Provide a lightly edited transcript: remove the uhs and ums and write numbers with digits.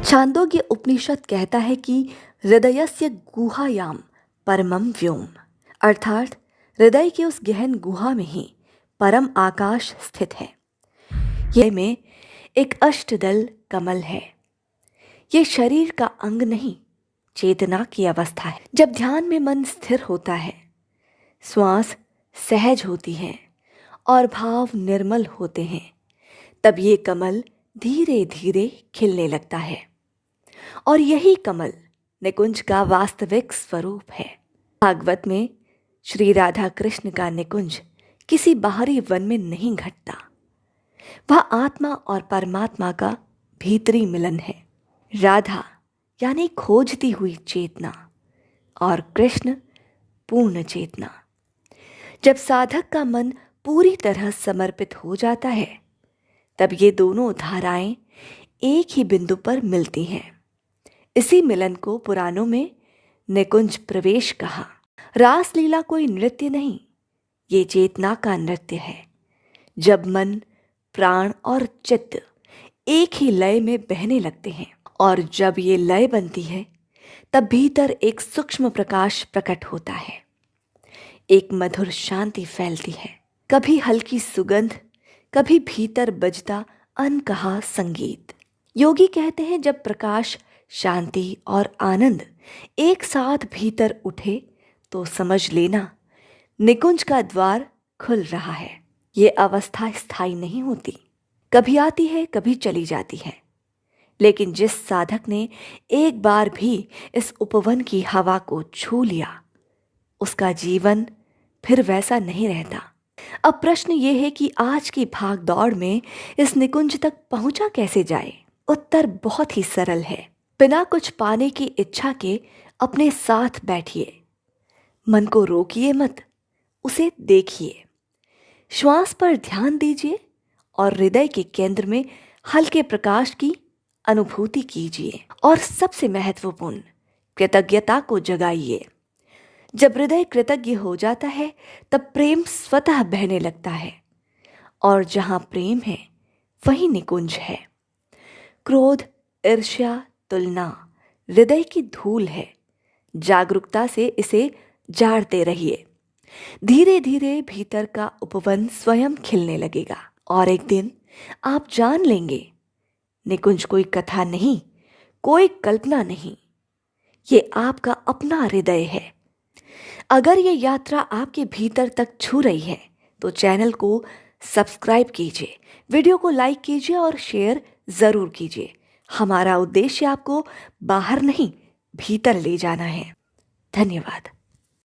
छांदोग्य उपनिषद कहता है कि हृदयस्य गुहायाम परमम व्योम, अर्थात हृदय के उस गहन गुहा में ही परम आकाश स्थित है। यह में एक अष्टदल कमल है। ये शरीर का अंग नहीं, चेतना की अवस्था है। जब ध्यान में मन स्थिर होता है, श्वास सहज होती है और भाव निर्मल होते हैं, तब ये कमल धीरे धीरे खिलने लगता है। और यही कमल निकुंज का वास्तविक स्वरूप है। भागवत में श्री राधा कृष्ण का निकुंज किसी बाहरी वन में नहीं घटता। वह आत्मा और परमात्मा का भीतरी मिलन है। राधा यानी खोजती हुई चेतना और कृष्ण पूर्ण चेतना। जब साधक का मन पूरी तरह समर्पित हो जाता है, तब ये दोनों धाराएं एक ही बिंदु पर मिलती हैं। इसी मिलन को पुराणों में निकुंज प्रवेश कहा। रासलीला कोई नृत्य नहीं, ये चेतना का नृत्य है। जब मन, प्राण और चित्त एक ही लय में बहने लगते हैं और जब ये लय बनती है, तब भीतर एक सूक्ष्म प्रकाश प्रकट होता है। एक मधुर शांति फैलती है। कभी हल्की सुगंध, कभी भीतर बजता अनकहा संगीत। योगी कहते हैं, जब प्रकाश, शांति और आनंद एक साथ भीतर उठे तो समझ लेना निकुंज का द्वार खुल रहा है। ये अवस्था स्थायी नहीं होती, कभी आती है, कभी चली जाती है। लेकिन जिस साधक ने एक बार भी इस उपवन की हवा को छू लिया, उसका जीवन फिर वैसा नहीं रहता। अब प्रश्न ये है कि आज की भाग दौड़ में इस निकुंज तक पहुंचा कैसे जाए? उत्तर बहुत ही सरल है। बिना कुछ पाने की इच्छा के अपने साथ बैठिए। मन को रोकिए मत, उसे देखिए। श्वास पर ध्यान दीजिए और हृदय के केंद्र में हल्के प्रकाश की अनुभूति कीजिए। और सबसे महत्वपूर्ण, कृतज्ञता को जगाइए। जब हृदय कृतज्ञ हो जाता है, तब प्रेम स्वतः बहने लगता है। और जहां प्रेम है, वहीं निकुंज है। क्रोध, ईर्ष्या, तुलना हृदय की धूल है। जागरूकता से इसे जाड़ते रहिए। धीरे धीरे भीतर का उपवन स्वयं खिलने लगेगा और एक दिन आप जान लेंगे, निकुंज कोई कथा नहीं, कोई कल्पना नहीं, ये आपका अपना हृदय है। अगर ये यात्रा आपके भीतर तक छू रही है, तो चैनल को सब्सक्राइब कीजिए, वीडियो को लाइक कीजिए और शेयर जरूर कीजिए। हमारा उद्देश्य आपको बाहर नहीं, भीतर ले जाना है। धन्यवाद।